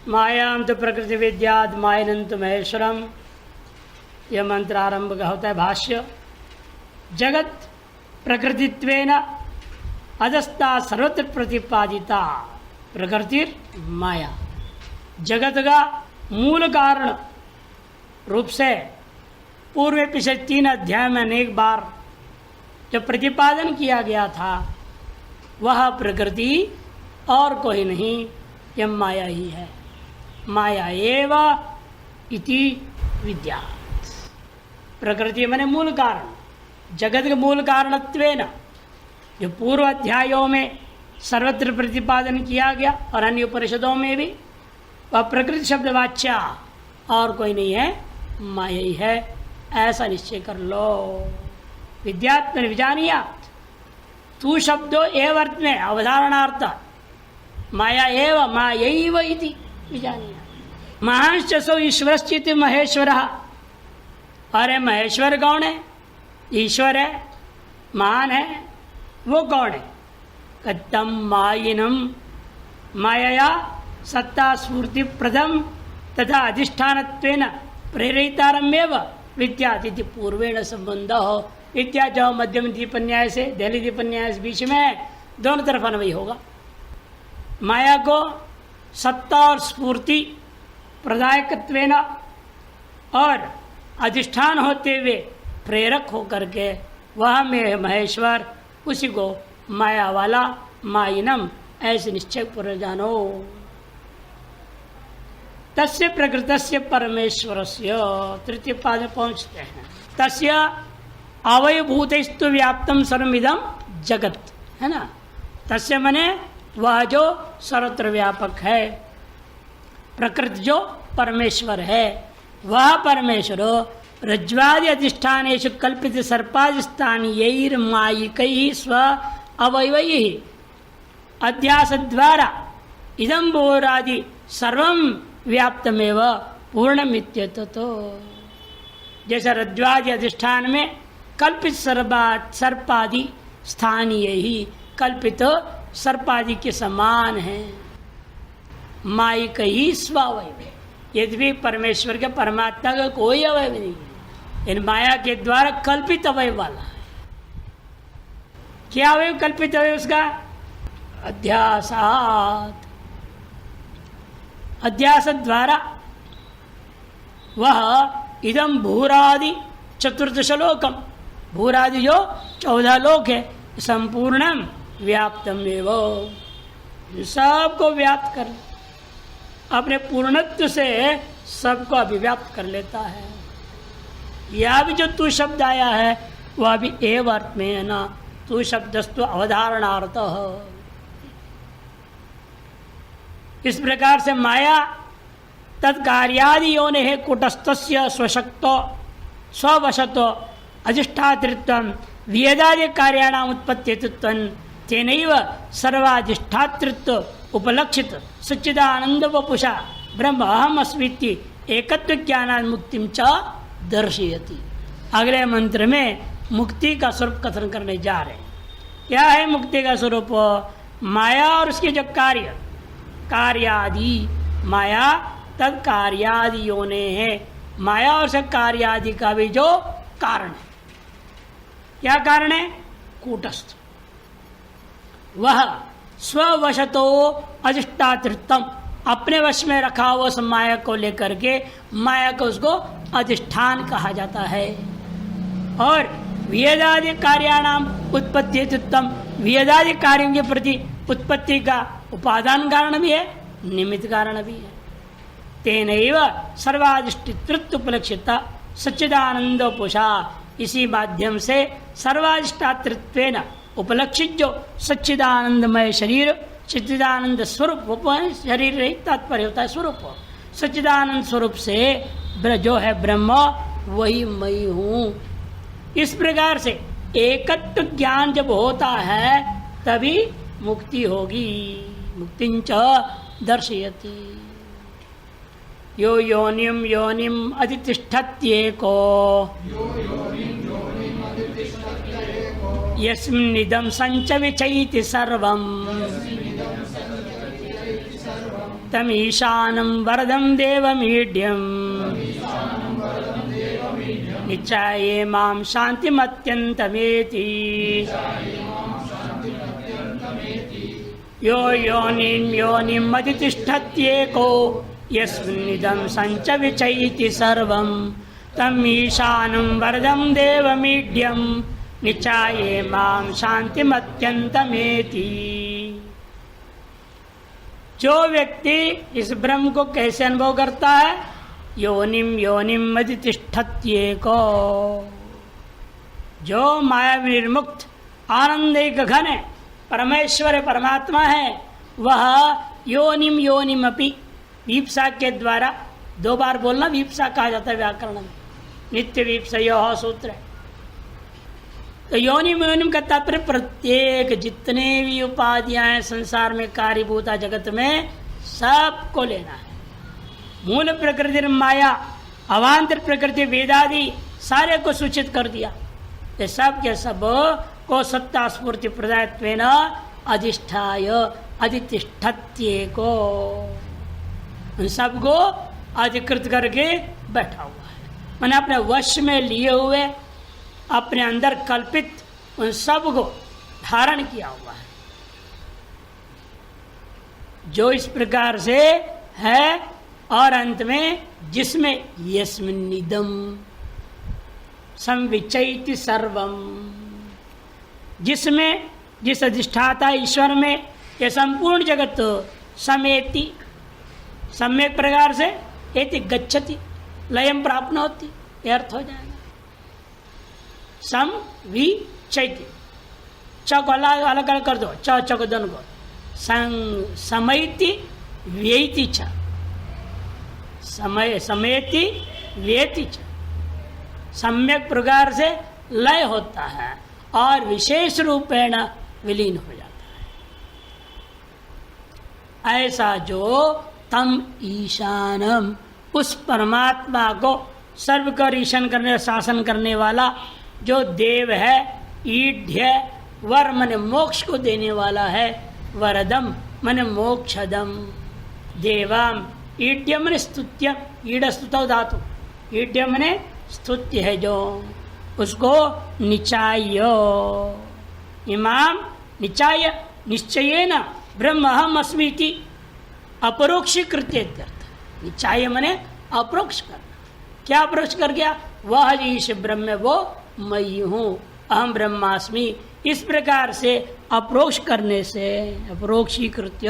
मायां तो प्रकृति विद्याद मायनंत महेश्वरम, यह मंत्र आरंभ का होता है। भाष्य, जगत प्रकृतित्वेन अधस्ता सर्वत्र प्रतिपादिता प्रकृति माया। जगत का मूल कारण रूप से पूर्व पिछले 3 अध्याय में अनेक बार जो प्रतिपादन किया गया था वह प्रकृति और कोई नहीं, यह माया ही है। माया एव इति विद्यात्। प्रकृति माने मूल कारण, जगत के मूल कारणत्वेन जो पूर्व अध्यायों में सर्वत्र प्रतिपादन किया गया और अन्य उपनिषदों में भी, वह प्रकृति शब्द वाच्या और कोई नहीं है, माया ही है। ऐसा निश्चय कर लो। विद्यात्मन विजानीयात्, तू शब्दो एव अर्थ में अवधारणार्थ, माया एव मायैव इति विजानीयात्। महांश्च सो ईश्वरश्चित् महेश्वरः। अरे महेश्वर कौन है? ईश्वर है, महान है। वो कौन है? कत्तम मायिनम मायया सत्ता स्फूर्ति प्रदम तथा अधिष्ठानत्वेन प्रेरितारमेव विद्यातिथि पूर्वेण संबंध हो। विद्या जो मध्यम दीपन्याय से दहली दीपन्याय बीच में दोनों तरफ अन्वयी होगा। माया को सत्ता और स्फूर्ति प्रदायकत्वेन और अधिष्ठान होते हुए प्रेरक होकर के वह में महेश्वर, उसी को माया वाला मायिनम ऐसे निश्चय पूर्व जानो। तस्य प्रकृतस्य परमेश्वरस्य, तृतीय पाद में पहुंचते हैं। तस्य अवयभूतस्तु व्याप्तम सर्वमिदं जगत, है ना। तस्य मने वह जो सर्वत्र व्यापक है, प्रकृति जो परमेश्वर है, वह परमेश्वर रज्ज्वादि अधिष्ठानेषु कल्पित सर्पादि स्थानीयैर्मायिकैः स्व अवयवैः अध्यास द्वारा इदं भूरादि सर्वं व्याप्तमेव पूर्णमित्यतो। जैसे रज्ज्वादि अधिष्ठान में कल्पित सर्पादि स्थानीय ही कल्पित सर्पादि के समान है। मायिक ही स्वावयव, यद्यपि परमेश्वर के परमात्मा का कोई अवयव नहीं है, इन माया के द्वारा कल्पित अवयव वाला है। क्या अवयव कल्पित अवयव उसका? अध्यासात, अध्यास द्वारा वह इदम भूरादि चतुर्दश लोकम, भूरादि जो 14 लोक है, संपूर्णम व्याप्तम एवं, सबको व्याप्त कर, अपने पूर्णत्व से सबको अभिव्याप्त कर लेता है। यह भी जो तू शब्द आया है वह भी एव अर्थ में है ना। तू शब्दस्तु अवधारणार्थ। इस प्रकार से माया तत्कार्यादि योनि है कुटस्थस्य स्वशक्तो स्ववशतो अधिष्ठातृत्वं वेदादि कार्याणाम उत्पत्तित्वं तेनैव सर्वाधिष्ठातृत्व उपलक्षित सच्चिदानंद वपुषा ब्रह्म अहम अस्मीति एकत्व ज्ञानान् मुक्तिं च दर्शयति। अगले मंत्र में मुक्ति का स्वरूप कथन करने जा रहे हैं। क्या है मुक्ति का स्वरूप? माया और उसके जो कार्य, कार्यादि, माया तद कार्यादि योने है, माया और से कार्यादि का भी जो कारण है। क्या कारण है? कूटस्थ, वह स्ववशतो अधिष्ठातृत्वम, अपने वश में रखा हुआ उस माया को लेकर के, माया को उसको अधिष्ठान कहा जाता है। और वेदादि कार्याणाम उत्पत्तित्वम, वेदादि कार्यों के प्रति उत्पत्ति का उपादान कारण भी है, निमित्त कारण भी है। तेनैव सर्वाधिष्ठितृत्व उपलक्षिता सच्चिदानंदोपुषा, इसी माध्यम से सर्वाधिष्ठातृत्वेन उपलक्षित जो सच्चिदानंदमय शरीर, सच्चिदानंद स्वरूप, शरीर नहीं तात्पर्य होता है स्वरूप, सच्चिदानंद स्वरूप से जो है ब्रह्म वही मैं हूँ। इस प्रकार से एकत्व ज्ञान जब होता है तभी मुक्ति होगी। मुक्तिंच दर्शयति। यो योनिम योनिम अधितिष्ठत्येको यस्मिन्निदं संच विचैति सर्वम् तमीशानं वरदं देवमीड्यं निचाये मां शान्तिमत्यन्तमेति यो योनिं अधितिष्ठत्येको यस्मिन्निदं सञ्च विचैति सर्वं तम् ईशानं वरदं देवमीड्यं निचाये मां शान्तिमत्यन्तमेति। जो व्यक्ति इस ब्रह्म को कैसे अनुभव करता है, योनिम अधितिष्ठत्येको, जो माया निर्मुक्त आनंद एक घन है, परमेश्वर परमात्मा है, वह योनिम अपि, वीप्सा के द्वारा 2 बार बोलना वीप्सा कहा जाता है व्याकरण में, नित्य वीप्सयोः सूत्र है। तो योनिम का तात्पर्य प्रत्येक जितने भी उपाधियां हैं संसार में कार्यभूता जगत में, सबको लेना है। मूल प्रकृति माया, अवान्तर प्रकृति वेदादि सारे को सूचित कर दिया। ये सब के सब को सत्ता स्फूर्ति प्रदायत्वेन अधिष्ठाय अधितिष्ठत्येको, उन सबको अधिकृत करके बैठा हुआ है। मैंने अपने वश में लिए हुए, अपने अंदर कल्पित उन सब को धारण किया हुआ है। जो इस प्रकार से है और अंत में जिसमें यस्मिन्निदं संविचैति सर्वम, जिसमें जिस अधिष्ठाता ईश्वर में यह संपूर्ण जगत समेति, सम्यक प्रकार से एति गच्छति, लयम प्राप्नोति, यह अर्थ हो जाएगा। सम वि चैति, च को अलग अलग कर दो, च को दोनों को, समयति व्यैति च, समय समेति व्यैति च, सम्यक प्रकार से लय होता है और विशेष रूपेण विलीन हो जाता है। ऐसा जो तम ईशानम, उस परमात्मा को सर्व कर ईशान करने शासन करने वाला जो देव है, ईड्य वर मन मोक्ष को देने वाला है, वरदम मन मोक्षदम, देवम ईड्य मन स्तुत्यम, ईड स्तुतौ धातु, ईड्य मन स्तुत्य है जो, उसको निचायो इमाम निचाय निश्चयेन ब्रह्म अहम अस्मीति अपरोक्ष कृत्य, निचाय मने अप्रोक्ष करना। क्या अप्रोक्ष कर गया? वह ईश ब्रह्म वो मई हूँ, अहम ब्रह्मास्मि, इस प्रकार से अप्रोक्ष करने से अप्रोक्षीकृत्य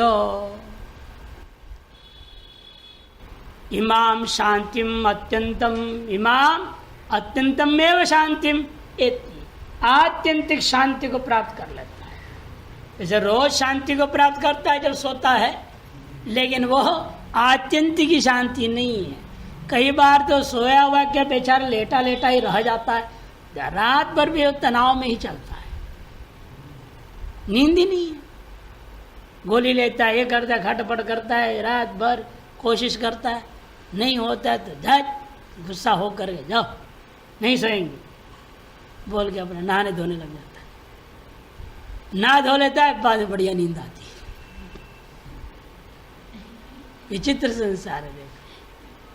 इमाम शांतिम अत्यंतम, इमाम अत्यंतम एव शांतिम एति, आत्यंतिक शांति को प्राप्त कर लेता है। जैसे रोज शांति को प्राप्त करता है जब सोता है, लेकिन वह आत्यंतिक की शांति नहीं है। कई बार तो सोया हुआ क्या बेचारा लेटा लेटा ही रह जाता है, रात भर भी तनाव में ही चलता है, नींद ही नहीं है। गोली लेता है, ये करता है, खटपट करता है, रात भर कोशिश करता है, नहीं होता है तो धज गुस्सा हो करके जाओ नहीं सोएंगे बोल के अपने नहाने धोने लग जाता है, नहा धो लेता है, बाद में बढ़िया नींद आती है। विचित्र संसार है। देखो,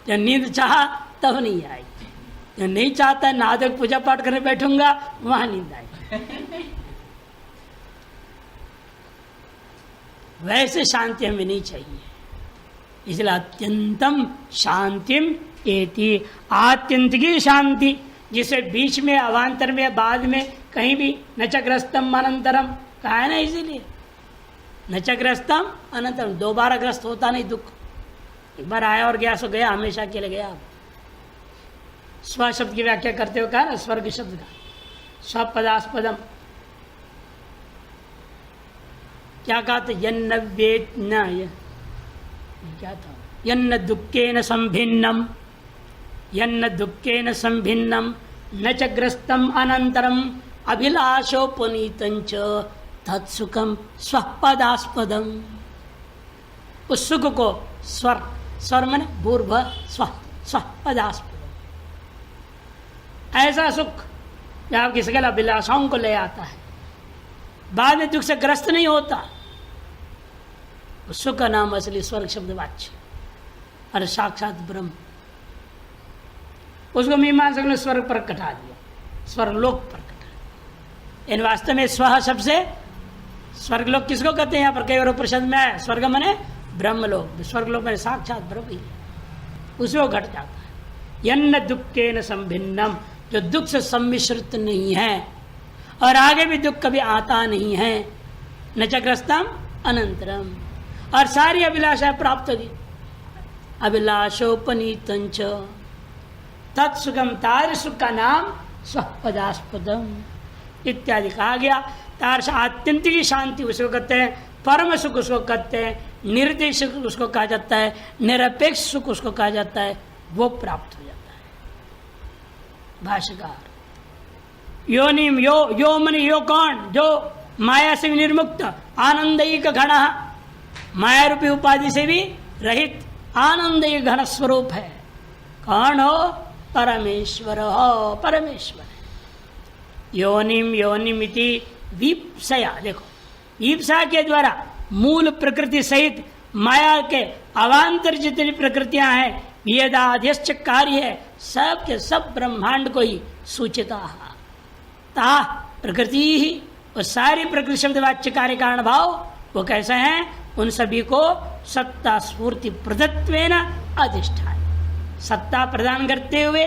जब नींद चाहा तब नहीं आएगी, जब नहीं चाहता नहा धो पूजा पाठ करने बैठूंगा वहां नींद आएगी। वैसे शांति हमें नहीं चाहिए, इसलिए अत्यंतम शांतिम एति, आत्यंतिक शांति, जिसे बीच में अवान्तर में बाद में कहीं भी नचग्रस्तम अनंतरम कहा है ना, इसीलिए नचग्रस्तम अनंतरम, दोबारा ग्रस्त होता नहीं दुख, एक बार आया और गया सो गया, हमेशा के लिए गया। स्व शब्द की व्याख्या करते हुए कहा ना, स्वर्ग शब्द का स्वपदास्पदम, क्या कहा था? यन्न वेद न, क्या था? यन्न दुखेन संभिन्नम, यन्न दुखेन संभिन्नम न च ग्रस्तम अनंतरम अभिलाषो पुनीतंच तत्सुखम स्वपदास्पदम। उस सुख को स्वर, स्वर मन भूर्भ स्वपदास्पदम, ऐसा सुख जो आपकी सकल अभिलाषाओं को ले आता है, बाद में दुख से ग्रस्त नहीं होता। सुख का नाम असली स्वर्ग शब्द वाच्य और साक्षात ब्रह्म। उसको मीमांसक ने स्वर्ग पर कटा दिया, स्वर्गलोक पर कटा। इन वास्तव में स्व शब्द से स्वर्गलोक किसको कहते हैं? यहाँ पर कई और प्रसंग में आया, स्वर्ग मने ब्रह्मलोक, स्वर्गलोक में साक्षात ब्रह्म ही उसको घट जाता है। यन्न दुखे न संभिन्नम, जो दुख से सम्मिश्रित नहीं है और आगे भी दुख कभी आता नहीं है। न चक्रस्तम अनंतरम, और सारी अभिलाषा प्राप्त होगी। अभिलाषोपनीतंच तत्सुखम, तार सुख का नाम स्वपदास्पदम इत्यादि कहा गया। तार से आत्यंतिक शांति उसको कहते हैं, परम सुख उसको कहते हैं, निर्देश सुख उसको कहा जाता है, निरपेक्ष सुख उसको कहा जाता है, वो प्राप्त हो जाता है। भाष्यकार योनिम, यो मन यो कौन? जो माया से भी निर्मुक्त, आनंदयी का घन, माया रूपी उपाधि से भी रहित आनंदयी घन स्वरूप है। कौन हो? परमेश्वर हो, परमेश्वर। योनिम योनिमिति वीप्सया, देखो ईप्सा के द्वारा मूल प्रकृति सहित माया के अवान्तर जितनी प्रकृतियां हैं, वेदाध्यक्ष कार्य है, सब के सब ब्रह्मांड को ही सूचिता ता प्रकृति ही, और सारी प्रकृति शब्द वाच्य कार्य कारण भाव वो कैसे हैं? उन सभी को सत्ता स्फूर्ति प्रदत्वेन अधिष्ठान, सत्ता प्रदान करते हुए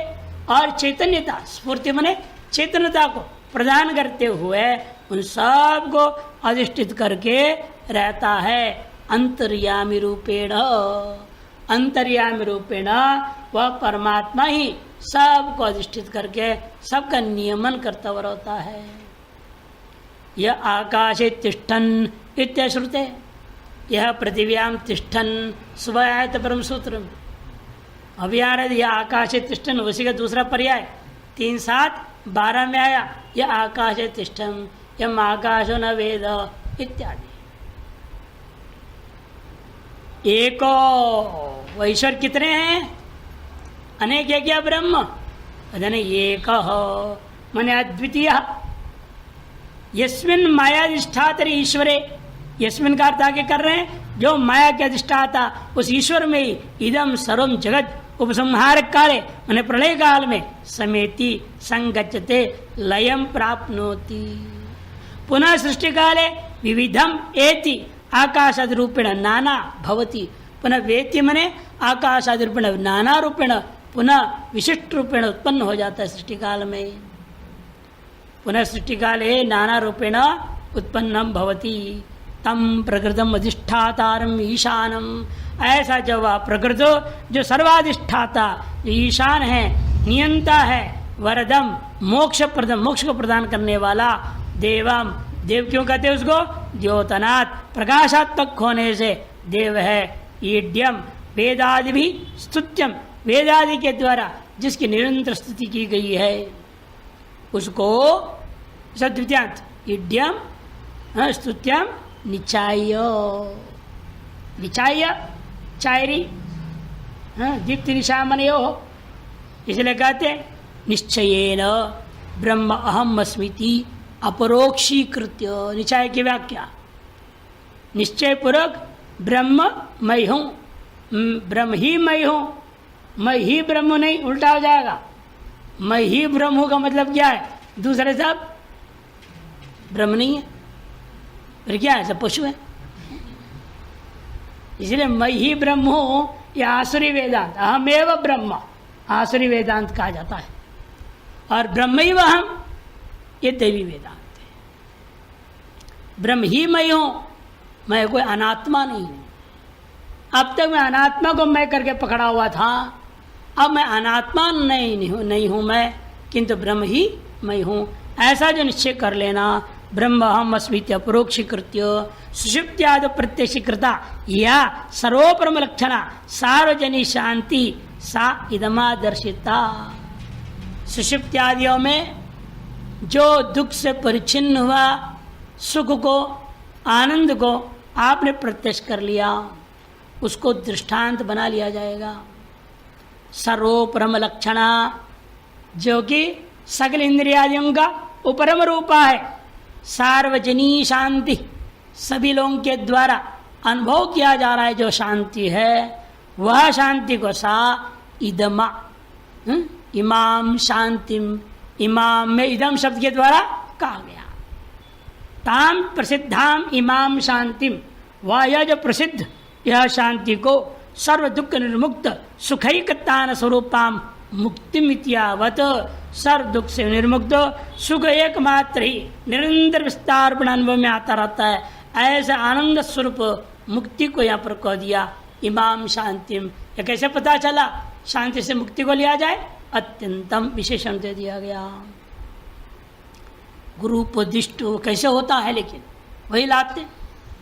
और चैतन्यता, स्फूर्ति मने चेतनता को प्रदान करते हुए उन सब को अधिष्ठित करके रहता है। अंतर्यामी रूपेण, अंतर्यामी रूपेण वह परमात्मा ही सबको अधिष्ठित करके सबका नियमन करता हुआ रहता है। यह आकाशे तिष्ठन इत्यश्रुते, यह पृथिव्याम तिष्ठन सुबह परम सूत्र। अभी आ रहा यह आकाशे तिष्ठन, उसी का दूसरा पर्याय 3, 7, 12 में आया, यह आकाशे तिष्ठन, यम आकाशो न वेद इत्यादि। एको, वो ईश्वर कितने हैं? अनेक है क्या ब्रह्म? एक मने अद्वितीय। यस्मिन मायाधिष्ठातर ईश्वरे, यस्मिन का अर्थ आगे कर रहे हैं, जो माया के अधिष्ठाता उस ईश्वर में ही इदम सर्वम जगत उपसंहार काले मैंने प्रलय काल में समेति संगच्छते लयम प्राप्नोति। पुनः सृष्टि काले विविधम एति आकाशादि रूपेण नाना भवति। पुनः वेति मने आकाशादि रूपेण नाना रूपेण पुनः विशिष्ट रूपेण उत्पन्न हो जाता है सृष्टि काल में। पुनः सृष्टि काले नाना रूपेण उत्पन्नम भवति। तम प्रकृतम अधिष्ठातारम ईशानम, ऐसा जो वह प्रकृत जो सर्वाधिष्ठाता जो ईशान है, नियंता है, वरदम मोक्ष प्रदम, मोक्ष को प्रदान करने वाला, देवम, देव क्यों कहते हैं उसको? द्योतनात्, प्रकाशात्मक होने से देव है। ईड्यम, वेदादि भी स्तुत्यम, वेदादि के द्वारा जिसकी निरंतर स्तुति की गई है उसको द्वितीयांत ईड्यम स्तुत्यम निचाय, निचाय चायरी दीप्ति निशामनयो, इसलिए कहते निश्चयेन ब्रह्म अहम अस्मिति अपरोक्षीकृत्य। निचाय की व्याख्या, निश्चय पूर्वक ब्रह्म मैं हूँ, ब्रह्म ही मैं हूँ, मैं ही ब्रह्म नहीं, उल्टा हो जाएगा। मैं ही ब्रह्म हूँ का मतलब क्या है? दूसरे सब ब्रह्म नहीं है, फिर क्या है? सब पशु है। इसलिए मैं ही ब्रह्म हूँ, यह आसुरी वेदांत, अहमेव ब्रह्म आसुरी वेदांत कहा जाता है। और ब्रह्म ही वहम, ये दैवी वेदांत है। ब्रह्म ही मैं हूं, मैं कोई अनात्मा नहीं हूं। अब तक मैं अनात्मा को मैं करके पकड़ा हुआ था, अब मैं अनात्मा नहीं हूं मैं, किंतु ब्रह्म ही मैं हूं। ऐसा जो निश्चय कर लेना, ब्रह्म अहम अस्मिति अपरोक्षीकृत्य सुषुप्त्यादि प्रत्यक्षीकृता या सर्वोपरम लक्षणा सार्वजनिक शांति सा इदमादर्शिता। सुषुप्त्यादियों में जो दुख से परिचिन्न हुआ सुख को, आनंद को आपने प्रत्यक्ष कर लिया, उसको दृष्टांत बना लिया जाएगा। सर्वोपरम लक्षणा, जो कि सकल इंद्रियादियों का उपरम रूपा है। सार्वजनीक शांति, सभी लोगों के द्वारा अनुभव किया जा रहा है जो शांति है, वह शांति को सा इदमा, इमाम शांतिम, इमाम में इदम शब्द के द्वारा कहा गया। ताम प्रसिद्धाम इमाम शांतिम, वह यह जो प्रसिद्ध यह शांति को सर्व दुख निर्मुक्त सुखैकतान स्वरूपाम मुक्तिमित्यावत, सर्व दुख से निर्मुक्त सुख एकमात्र ही निरंतर विस्तार अनुभव में आता रहता है, ऐसा आनंद स्वरूप मुक्ति को यहाँ पर कह दिया इमाम शांतिम। यह कैसे पता चला शांति से मुक्ति को लिया जाए? अत्यंतम विशेषण दे दिया गया। गुरुपदिष्ट कैसे होता है, लेकिन वही लाते,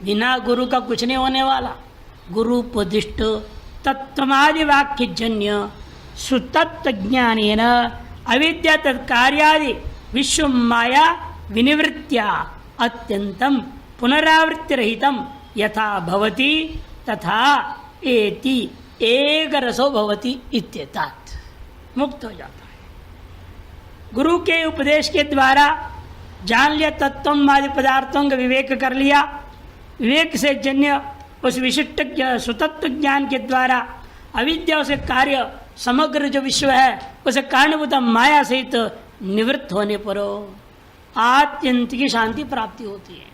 बिना गुरु का कुछ नहीं होने वाला। गुरुपदिष्ट तत्वमादि वाक्य जन्य सुतत्व ज्ञानेन अविद्या तत्कार्यादि विश्व माया विनिवृत्त्या अत्यंतम पुनरावृत्ति रहितम यथा भवति तथा एति एक रसो भवति इत्येतात्, मुक्त हो जाता है। गुरु के उपदेश के द्वारा जान लिया, तत्व आदि पदार्थों का विवेक कर लिया, विवेक से जन्य उस विशिष्ट सुतत्व ज्ञान के द्वारा अविद्या से कार्य समग्र जो विश्व है उसे कारणभूत माया सहित निवृत्त होने पर आत्यंतिक शांति प्राप्ति होती है।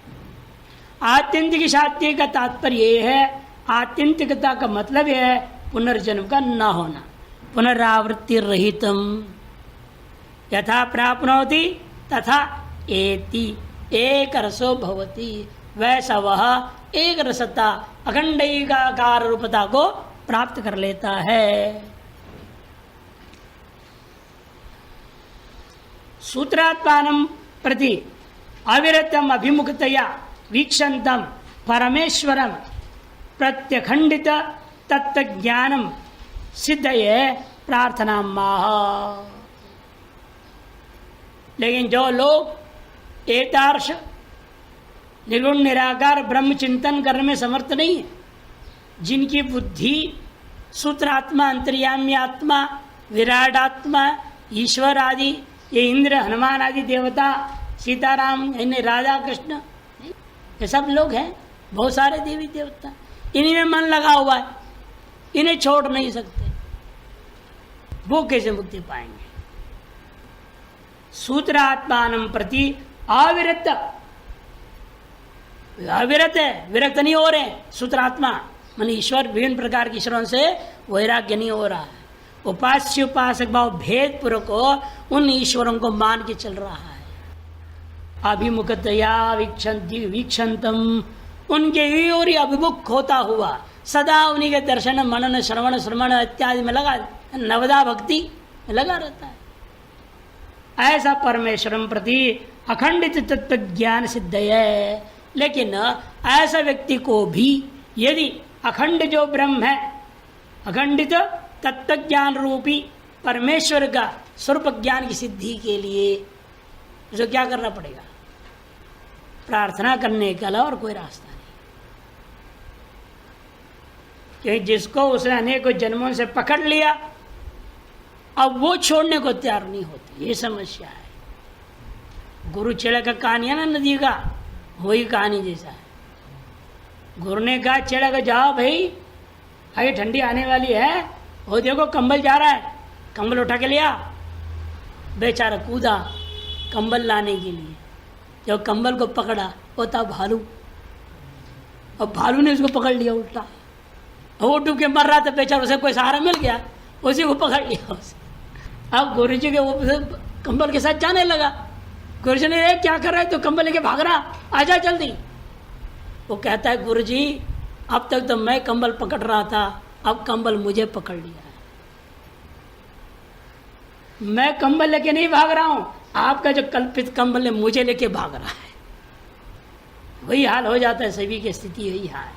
आत्यंतिक शांति का तात्पर्य यह है, आत्यंतिकता का मतलब यह है पुनर्जन्म का न होना, पुनरावृत्ति रहितम, यथा प्राप्नोति तथा एति एक रसो भवति, वैसा वह एक रसता अखंडैकाकार रूपता को प्राप्त कर लेता है। सूत्रात्मानं प्रति अविरतम अभिमुखतया वीक्षन्तम परमेश्वरम प्रत्यखंडित तत्वज्ञानम सिद्धये प्रार्थना माह। लेकिन जो लोग एतार्श निर्गुण निराकार ब्रह्म चिंतन करने में समर्थ नहीं है, जिनकी बुद्धि सूत्रात्मा, अंतर्यामी आत्मा, विराट आत्मा, ईश्वर आदि, ये इंद्र, हनुमान आदि देवता, सीताराम, इन्हें राधा कृष्ण, ये सब लोग हैं, बहुत सारे देवी देवता, इन्हीं में मन लगा हुआ है, इन्हें छोड़ नहीं सकते, वो कैसे मुक्ति पाएंगे? सूत्रात्मान प्रति अविरत, अविरत है, विरक्त नहीं हो रहे। सूत्रात्मा मान ईश्वर, विभिन्न प्रकार के ईश्वरों से वैराग्य नहीं हो रहा है, उपास्य उपासक भाव भेद पूर्वक उन ईश्वरों को मान के चल रहा है। अभिमुखतया वीक्षंतम, उनके ओर अभिमुख होता हुआ सदा उन्हीं के दर्शन मनन श्रवण श्रवण इत्यादि में लगा, नवदा भक्ति में लगा रहता है। ऐसा परमेश्वरम प्रति अखंडित तत्व ज्ञान सिद्ध है। लेकिन ऐसा व्यक्ति को भी यदि अखंड जो ब्रह्म है, अखंडित तत्व ज्ञान रूपी परमेश्वर का स्वरूप ज्ञान की सिद्धि के लिए उसे क्या करना पड़ेगा? प्रार्थना करने के अलावा और कोई रास्ता नहीं। क्योंकि जिसको उसने अनेकों जन्मों से पकड़ लिया, अब वो छोड़ने को तैयार नहीं होती, ये समस्या है। गुरु चेड़ा का कहानी है ना, नदी का, वही कहानी जैसा है। गुरु ने कहा चेड़ा को, जाओ भाई, आगे ठंडी आने वाली है, वो देखो कंबल जा रहा है, कंबल उठा के लिया। बेचारा कूदा कंबल लाने के लिए, जब कंबल को पकड़ा वो था भालू, और भालू ने उसको पकड़ लिया उल्टा, और वो डूब के मर रहा था बेचारा, उसे कोई सहारा मिल गया, उसी को पकड़ लिया उसे। अब गुरु जी के वो कंबल के साथ जाने लगा। गुरु जी ने क्या कर रहा है, तो कंबल लेके भाग रहा, आजा जल्दी। वो कहता है गुरु जी अब तक तो मैं कंबल पकड़ रहा था, अब कंबल मुझे पकड़ लिया है, मैं कंबल लेके नहीं भाग रहा हूं, आपका जो कल्पित कंबल है मुझे लेके भाग रहा है। वही हाल हो जाता है, सभी की स्थिति वही हाल।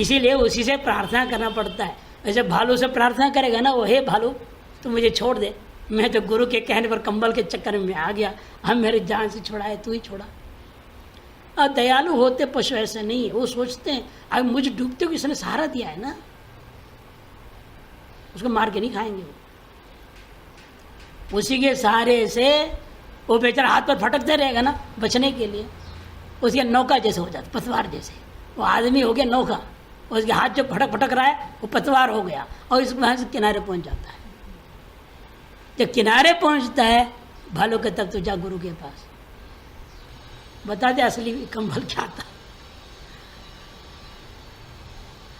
इसीलिए उसी से प्रार्थना करना पड़ता है। वैसे भालू से प्रार्थना करेगा ना, वो हे भालू तू मुझे छोड़ दे, मैं तो गुरु के कहने पर कंबल के चक्कर में आ गया, हम मेरे जान से छुड़ाए, तू ही छोड़ा। अब दयालु होते पशु ऐसे नहीं है, वो सोचते हैं अगर मुझे डूबते को इसने सहारा दिया है ना, उसको मार के नहीं खाएंगे। वो उसी के सहारे से वो बेचारा हाथ पर फटकते रहेगा ना बचने के लिए, उसके नौका जैसे हो जाता, पतवार जैसे, वो आदमी हो गया नौका, उसके हाथ जो फटक फटक रहा है वो पतवार हो गया और इस वहाँ से किनारे पहुंच जाता है। जब किनारे पहुंचता है भालू के तब तो जा गुरु के पास, बता दे असली कंबल क्या था।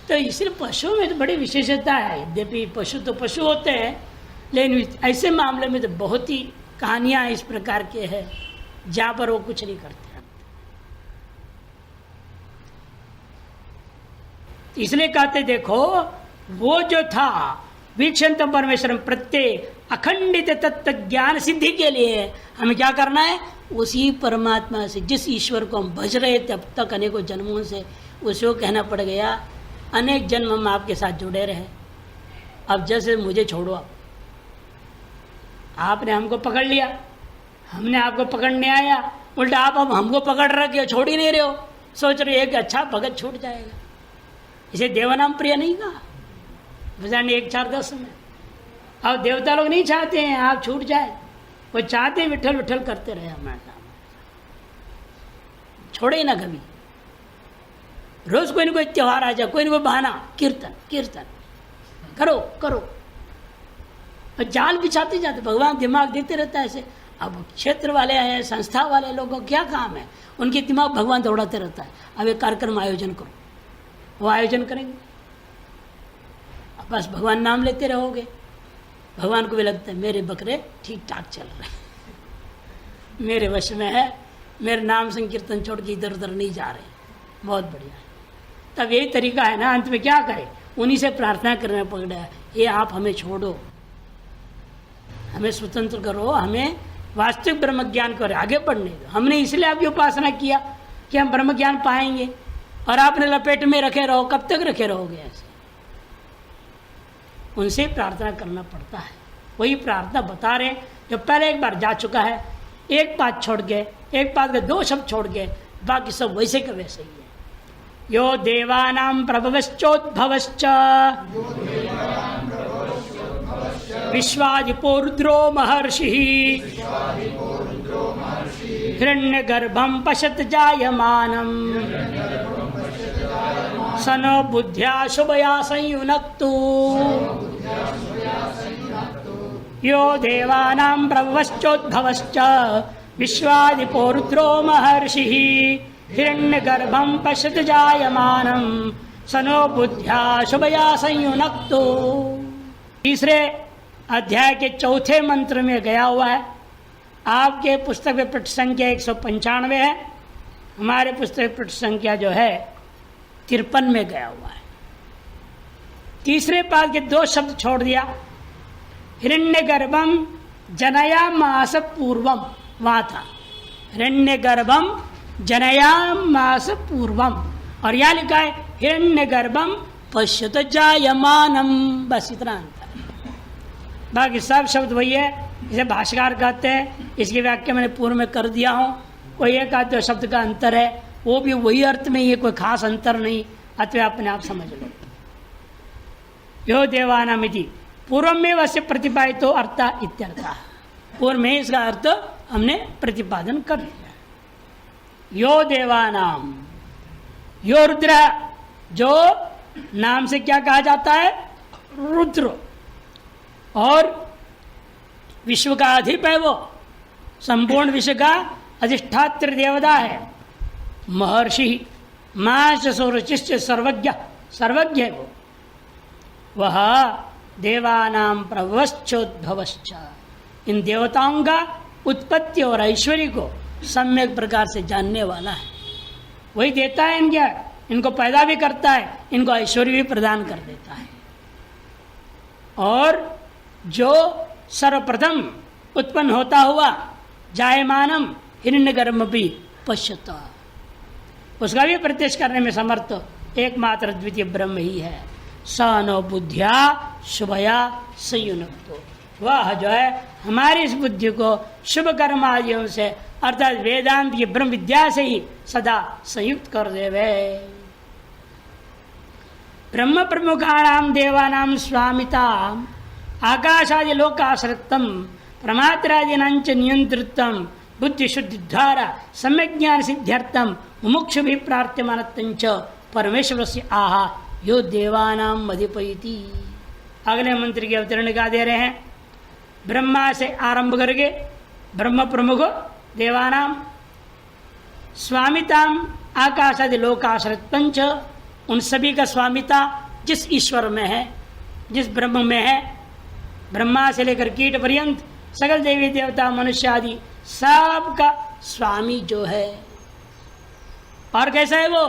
तो इसलिए पशुओं में तो बड़ी विशेषता है। यद्यपि पशु तो पशु होते हैं, लेकिन ऐसे मामले में तो बहुत ही कहानियां इस प्रकार के हैं जहां पर वो कुछ नहीं करते। इसलिए कहते देखो वो जो था वीक्षण परमेश्वर प्रत्यय अखंडित तत्व ज्ञान सिद्धि के लिए हमें क्या करना है, उसी परमात्मा से जिस ईश्वर को हम भज रहे थे अब तक अनेकों जन्मों से, उसको कहना पड़ गया अनेक जन्म हम आपके साथ जुड़े रहे, अब जैसे मुझे छोड़ो। आपने हमको पकड़ लिया, हमने आपको पकड़ने आया, उल्टा आप अब हमको पकड़ रखे हो, छोड़ ही नहीं रहे हो, सोच रहे हो कि अच्छा भगत छूट जाएगा। इसे देवनाम प्रिय नहीं कहा भजन 1:4-10 में। अब देवता लोग नहीं चाहते हैं आप छूट जाए, वो चाहते हैं विठल विठल करते रहे हमारे साथ, छोड़े ही ना कभी। रोज कोई ना कोई त्योहार आ जाए, कोई ना कोई बहाना, कीर्तन कीर्तन करो करो, और जाल बिछाते जाते, भगवान दिमाग देते रहता है ऐसे। अब क्षेत्र वाले हैं, संस्था वाले लोगों को क्या काम है, उनके दिमाग भगवान दौड़ाते रहता है। अब एक कार्यक्रम आयोजन करो, वो आयोजन करेंगे, अब बस भगवान नाम लेते रहोगे, भगवान को भी लगता है मेरे बकरे ठीक ठाक चल रहे हैं, मेरे वश में है, मेरे नाम संकीर्तन छोड़ के इधर उधर नहीं जा रहे, बहुत बढ़िया है। तब यही तरीका है ना, अंत में क्या करें, उन्हीं से प्रार्थना करना पड़ है, ये आप हमें छोड़ो, हमें स्वतंत्र करो, हमें वास्तविक ब्रह्म ज्ञान करो, आगे बढ़ने दो। हमने इसलिए आपकी उपासना किया कि हम ब्रह्म ज्ञान पाएंगे, और आपने लपेट में रखे रहो, कब तक रखे रहोगे ऐसे। उनसे प्रार्थना करना पड़ता है, वही प्रार्थना बता रहे जो पहले एक बार जा चुका है, एक बात छोड़ गए, एक बात के 2 शब्द छोड़ गए, बाकी सब वैसे के वैसे ही है। यो देवानां प्रभवश्चोद्भवश्च विश्वादिपो रुद्रो महर्षिः हिरण्यगर्भं पश्यत जायमानं स नो बुद्ध्या शुभया संयुनक्तु। यो देवानां प्रभवश्चोद्भवश्च विश्वादिपो रुद्रो महर्षिः हिरण्यगर्भं पश्यत जायमानं स नो बुद्ध्या शुभया संयुनक्तु। तीसरे अध्याय के 4थे मंत्र में गया हुआ है। आपके पुस्तक में पृष्ठ संख्या 195 है, हमारे पुस्तक में पृष्ठ संख्या जो है 53 में गया हुआ है। तीसरे पाद के 2 शब्द छोड़ दिया, हिरण्यगर्भम जनयामास पूर्वम, वहां था हिरण्यगर्भम जनयामास पूर्वम, और यहां लिखा है हिरण्यगर्भम पश्यत जायमानम, बस इतना अंतर है, बाकी सब शब्द वही है। इसे भाष्यकार कहते हैं, इसकी व्याख्या मैंने पूर्व में कर दिया हूं। कोई एक आध शब्द का अंतर है, वो भी वही अर्थ में ही है, कोई खास अंतर नहीं, अतः अपने आप समझ लो। यो देवानामिति पूर्व में वैसे प्रतिपादितो अर्थ इत्यर्थ, पूर्व में इसका अर्थ हमने प्रतिपादन कर दिया। यो देवानाम, यो रुद्र, जो नाम से क्या कहा जाता है, रुद्र, और विश्व का अधिप है, वो संपूर्ण विश्व का अधिष्ठात्र देवता है। महर्षि माच सौरचिश्च सर्वज्ञ, सर्वज्ञ है वो, वह देवानाम प्रभवश्चोद्भवश्च, इन देवताओं का उत्पत्ति और ऐश्वर्य को सम्यक प्रकार से जानने वाला है। वही देता है इनको पैदा भी करता है, इनको ऐश्वर्य भी प्रदान कर देता है। और जो सर्वप्रथम उत्पन्न होता हुआ जायमानम हिरण्यगर्भ भी पश्यता, उसका भी प्रत्यक्ष करने में समर्थ एकमात्र द्वितीय ब्रह्म ही है। स नो बुद्धिया शुभया संयुक्तो, वह जो है हमारी इस बुद्धि को शुभ कर्म आदियों से अर्थात वेदांत की ब्रह्म विद्या से ही सदा संयुक्त कर देवे। ब्रह्म प्रमुखाणाम देवानाम स्वामिता आकाशादि लोकाश्रितम प्रमात्रादीनांच नियंत्रितम बुद्धि शुद्धि द्वारा सम्यक ज्ञान सिद्ध्यर्थम मुमुक्षु भी प्रार्थ्यमानत्तंच परमेश्वर से आहा यो देवानाम अधिपति। अगले मंत्र की अवतरणिका दे रहे हैं। ब्रह्मा से आरंभ करके ब्रह्म प्रमुख देवानाम स्वामिताम आकाशादि लोकाश्रित पंच, उन सभी का स्वामिता जिस ईश्वर में है, जिस ब्रह्म में है, ब्रह्मा से लेकर कीट पर्यंत सकल देवी देवता मनुष्य आदि सबका स्वामी जो है। और कैसा है वो?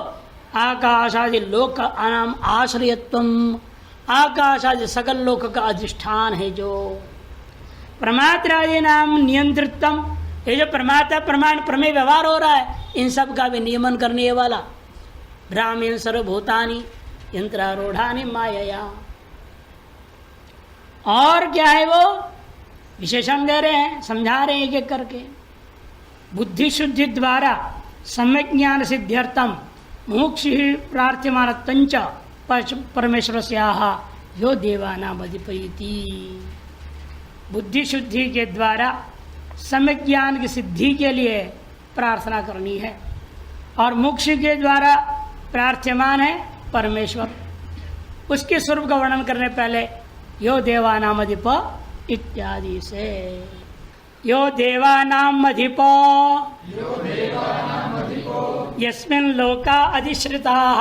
आकाशादि लोक नाम आश्रयत्वम, आकाशादि सकल लोक का अधिष्ठान है जो। प्रमात्रादि नाम नियंत्रितम, ये जो प्रमाता प्रमाण प्रमेय व्यवहार हो रहा है इन सब का भी नियमन करने वाला। ब्राह्मण सर्वभूतानि यंत्रारूढ़ानि मायया। और क्या है वो? विशेषण दे रहे हैं, समझा रहे हैं एक एक करके। बुद्धि शुद्धि द्वारा सम्यक ज्ञान सिद्ध्यर्थम मोक्ष प्रार्थ्यमान तंच परमेश्वर से आहा यो देवानाम अधिपति। बुद्धि शुद्धि के द्वारा सम्यक ज्ञान की सिद्धि के लिए प्रार्थना करनी है और मोक्ष के द्वारा प्रार्थ्यमान है परमेश्वर। उसके स्वरूप का वर्णन करने पहले यो देवानाम अधिप इत्यादि से। यो देवानाम अधिपो यस्मिन् लोका अधिश्रिताः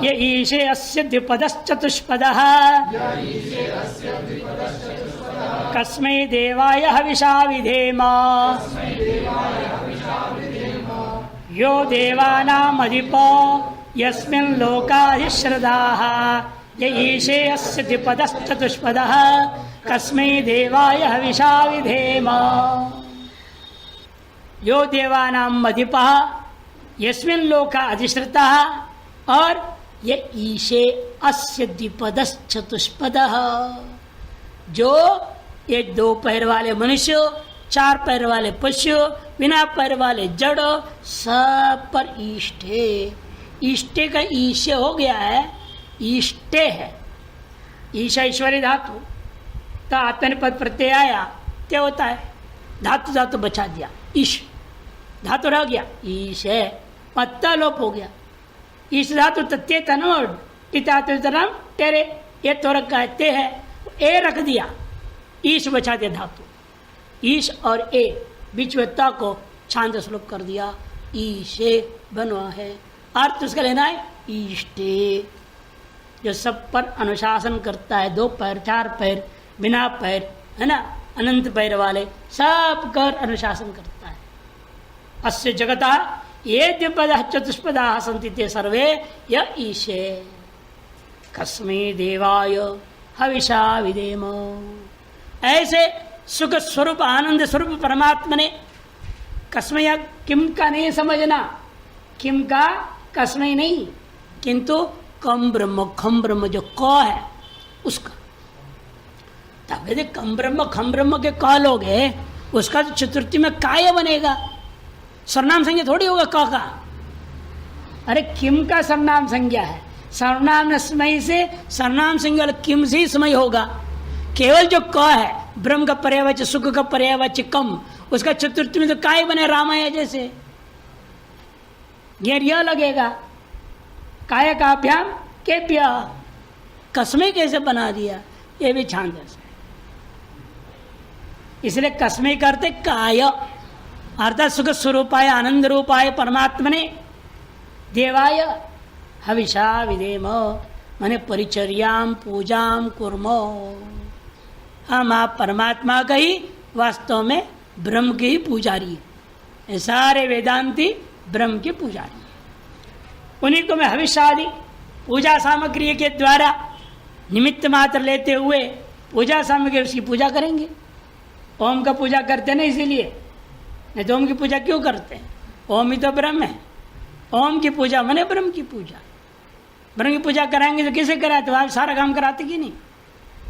य ईशे अस्य द्विपदश्चतुष्पदः कस्मै देवाय हविषा विधेम। यो देवानाम अधिपो यस्मिन् लोका अधिश्रिताः य ईशे अस्य द्विपदश्चतुष्पदः कस्मै देवाय हविषा विधेम। यो देवानाम अधिपः यस्मिन् लोका अधिश्रितः और ये ईशे अस्य द्विपदश्चतुष्पदः, जो ये दो पैर वाले मनुष्य, चार पैर वाले पशु, बिना पैर वाले जड़ सब पर ईष्टे। ईष्टे का ईशे हो गया है, ईष्टे है। ईशा ईश्वरी धातु तो आत्मनिपद प्रत्यय आया क्या होता है? धातु धातु बचा दिया, ईश धातु रह गया, ईश है, पत्ता लोप हो गया। ईश धातु तत्ते तनोड टितातम तेरे, ये तो रखा है ते है, ए रख दिया, ईश बचा दिया धातु। ईश और ए बीच में ता को छांद श्लोक कर दिया, ईशे बनवा है। अर्थ उसका लेना है ईष्टे, जो सब पर अनुशासन करता है, दो पैर, चार पैर, बिना पैर, है ना, अनंत पैर वाले सब कर अनुशासन करता है। अस्य जगता ये द्विपदा चतुष्पदा सन्ति ते सर्वे य ईशे कस्मै देवाय हविषा विधेम। ऐसे सुख स्वरूप आनंद स्वरूप परमात्मा ने कस्मय किम का नहीं समझना, किम का कस्मय नहीं, किंतु कम ब्रह्म खम ब्रह्म जो क है उसका। तब यदि कम ब्रह्म खम ब्रह्म के क लोगे उसका तो चतुर्थी में काय बनेगा, सर्वनाम संज्ञा थोड़ी होगा क का। अरे किम का सर्वनाम संज्ञा है, सर्वनाम स्मय से सर्वनाम संज्ञा किम से ही समय होगा। केवल जो क है ब्रह्म का पर्यायवाची, सुख का पर्यायवाची कम, उसका चतुर्थी में तो काय बने रामाय जैसे, ये लगेगा। काय काभ्याम केभ्य, कसमे कैसे बना दिया, ये भी छांद है। इसलिए कसमे करते काय अर्थात सुख स्वरूपाय आनंद रूपाय परमात्मने देवाय हविषा विधेम, माने परिचर्याम पूजाम कुर्मो। हम आप परमात्मा का ही वास्तव में ब्रह्म के ही पुजारी है, सारे वेदांती ब्रह्म के पुजारी। उन्हीं को मैं हविष्यादि पूजा सामग्री के द्वारा निमित्त मात्र लेते हुए पूजा सामग्री उसकी पूजा करेंगे। ओम का पूजा करते ना, इसीलिए नहीं तो ओम की पूजा क्यों करते हैं? ओम ही तो ब्रह्म है। ओम की पूजा माने ब्रह्म की पूजा। ब्रह्म की पूजा कराएंगे तो किसे कराते? तो आप सारा काम कराते कि नहीं?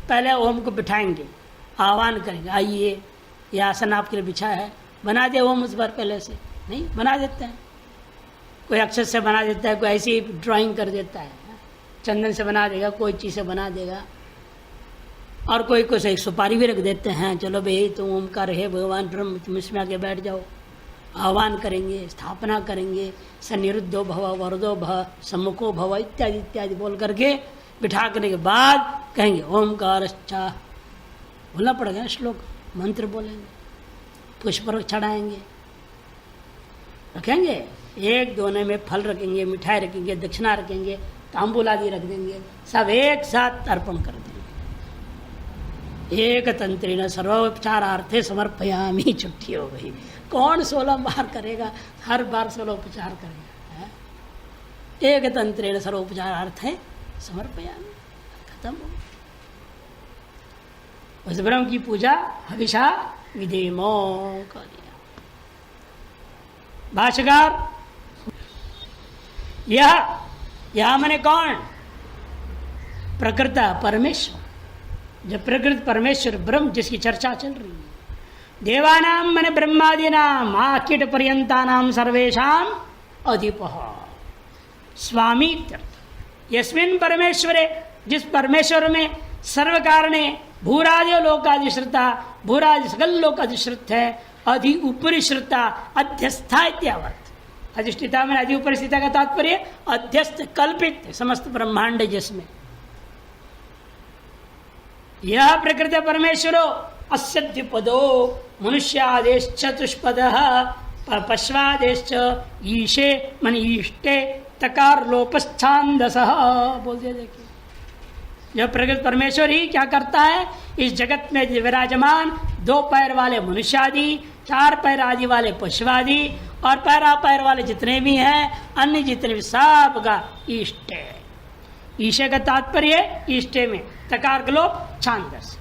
पहले ओम को बिठाएंगे, आह्वान करेंगे, आइए ये आसन आपके लिए बिछा है, बना दे ओम उस बार पहले से नहीं बना देते हैं। कोई अक्षर से बना देता है, कोई ऐसी ड्राइंग कर देता है, चंदन से बना देगा, कोई चीज़ से बना देगा, और कोई कुछ एक सुपारी भी रख देते हैं, चलो भाई तुम ओमकार है भगवान ब्रह्म, तुम इसमें आके बैठ जाओ। आह्वान करेंगे, स्थापना करेंगे, सनिरुद्धो भव, वरदो भव, सम्मुखो भव इत्यादि इत्यादि बोल करके बिठा करने के बाद कहेंगे ओमकारश्चा, बोलना पड़ेगा श्लोक, मंत्र बोलेंगे, पुष्प चढ़ाएंगे, रखेंगे, एक दोने में फल रखेंगे, मिठाई रखेंगे, दक्षिणा रखेंगे, तांबूल आदि रख देंगे, सब एक साथ अर्पण कर देंगे। एक तंत्रेण सर्वोपचारार्थे समर्पयामि, छुट्टी हो गई। कौन 16 बार करेगा, हर बार 16 उपचार करेगा है? एक तंत्रेण सर्वोपचारार्थे समर्पयामि, खत्म हो। उस ब्रह्म की पूजा हविषा विधेमो कर दिया। भाष्यकार यह मैंने कौन? प्रकृत परमेश्वर, जब प्रकृत परमेश्वर ब्रह्म जिसकी चर्चा चल रही है। देवानाम मैंने ब्रह्मादीनाम आकीट पर्यंतानाम सर्वेशाम अधिपः स्वामी। यस्मिन् परमेश्वरे, जिस परमेश्वर में सर्व कारणे भूरादि लोकाधिश्रिता, भूरादि सकल लोकाधिश्रित है, अधि ऊपरी श्रिता अध्यस्था इत्यावर्त। अधिष्ठिता में अधि ऊपरी स्थिता का तात्पर्य अध्यस्त कल्पित समस्त ब्रह्मांड जिसमें। यह प्रकृति परमेश्वरो अस्य द्विपदो मनुष्यादेश चतुष्पद पश्वादेश ईशे मन ईष्टे तकार लोपच्छांदस बोल दिया। देखिए यह प्रकृति परमेश्वर ही क्या करता है, इस जगत में विराजमान 2 पैर वाले मनुष्यादि, 4 पैर आदि वाले पशुआदि और पैर वाले जितने भी हैं, अन्य जितने भी सब का ईष्टे। ईशे का तात्पर्य ईष्टे में तकार का लोप छांदस।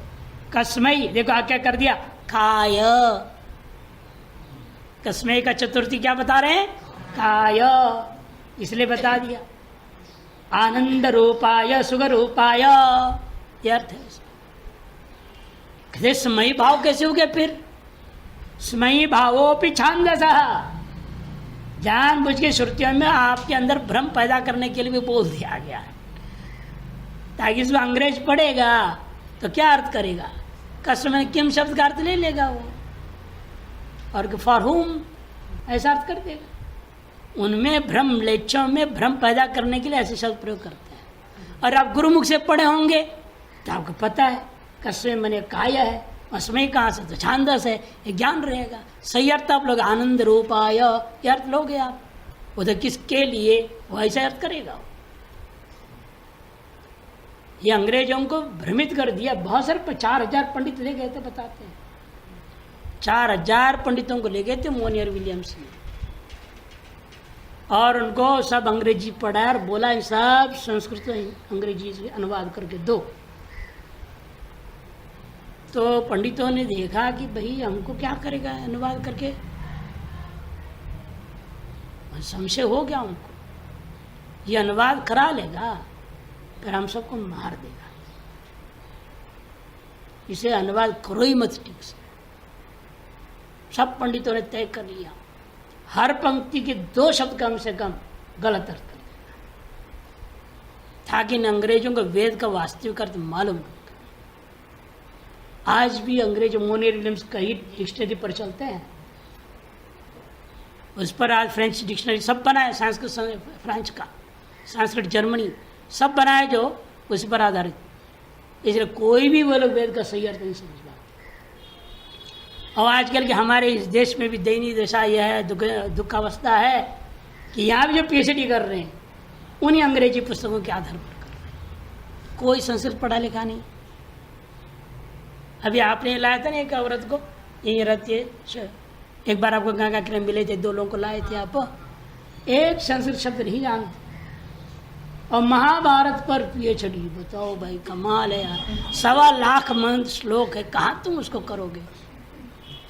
कस्मई देखो क्या कर दिया, काय। कस्मई का चतुर्थी क्या बता रहे हैं, काय, इसलिए बता दिया। आनंद रूपाय सुख रूपाय, यह अर्थ है। स्मयी भाव कैसे हो गया फिर? स्मयी भावोपि छांदस, जानबूझ के श्रुतियों में आपके अंदर भ्रम पैदा करने के लिए भी बोल दिया गया है, ताकि इसमें अंग्रेज पढ़ेगा तो क्या अर्थ करेगा, कसम किम शब्द का अर्थ ले लेगा वो, और फॉर हुम ऐसा अर्थ कर देगा। उनमें भ्रम, लेच्छों में भ्रम पैदा करने के लिए ऐसे शब्द प्रयोग करते हैं। और आप गुरुमुख से पढ़े होंगे तो आपको पता है कसम मैंने काया है, असमय कहाँ से, तो छांदस है, ये ज्ञान रहेगा। सही अर्थ आप लोग आनंद रूपाय ये अर्थ लोगे आप, उधर किसके लिए वो ऐसा अर्थ करेगा। ये अंग्रेजों को भ्रमित कर दिया। बहुत सारे 4000 पंडित ले गए थे, बताते हैं 4000 पंडितों को ले गए थे मोनियर विलियम्स ने, और उनको सब अंग्रेजी पढ़ाया और बोला सब संस्कृत अंग्रेजी से अनुवाद करके दो। तो पंडितों ने देखा कि भाई हमको क्या करेगा अनुवाद करके, संशय हो गया उनको, ये अनुवाद करा लेगा फिर हम सबको मार देगा, इसे अनुवाद करो ही मत ठीक से। सब पंडितों ने तय कर लिया हर पंक्ति के 2 शब्द कम से कम गलत अर्थ कर देगा, ताकि इन अंग्रेजों को वेद का वास्तविक अर्थ मालूम हो। आज भी अंग्रेज मोनियर विलियम्स का ही डिक्शनरी पर चलते हैं, उस पर आज फ्रेंच डिक्शनरी सब बना है, संस्कृत फ्रेंच का, संस्कृत जर्मनी सब बना है जो उस पर आधारित। इसलिए कोई भी वो लोग वेद का सही अर्थ नहीं समझ पाते। और आजकल के हमारे इस देश में भी दयनीय दशा यह है, दुखावस्था है कि यहाँ भी जो पीएचडी कर रहे हैं उन्हीं अंग्रेजी पुस्तकों के आधार पर कर रहे हैं, कोई संस्कृत पढ़ा लिखा नहीं। अभी आपने लाया था ना एक औरत को, यही रहती है, एक बार आपको गंगा किरण मिले थे, 2 लोगों को लाए थे आप, एक संस्कृत शब्द नहीं जानते और महाभारत पर पीएचडी। बताओ भाई कमाल है यार, 1.25 लाख मंत्र श्लोक है, कहाँ तुम उसको करोगे।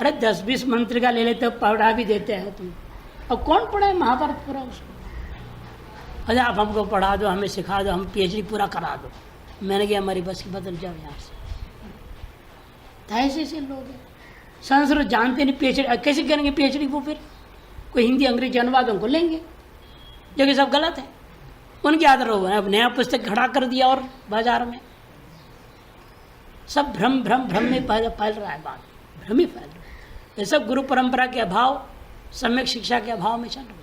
अरे 10-20 मंत्र का ले लेते हो, पढ़ा भी देते हैं तुम, और कौन पढ़ाए महाभारत पूरा उसको। अरे आप हमको पढ़ा दो, हमें सिखा दो, हम पीएचडी पूरा करा दो। मैंने कहा हमारी बस की बदल जाओ यहाँ से। ऐसे लोग हैं संस्कृत जानते नहीं, पीएचडी कैसे करेंगे पीएचडी वो, फिर कोई हिंदी अंग्रेजी अनुवादों को लेंगे जो कि सब गलत है। उनके आदर हो गए, अब नया पुस्तक खड़ा कर दिया और बाजार में सब भ्रम में फैल रहा है, बात भ्रम ही फैल रहा है। ये सब गुरु परंपरा के अभाव, सम्यक शिक्षा के अभाव में चल रहा है।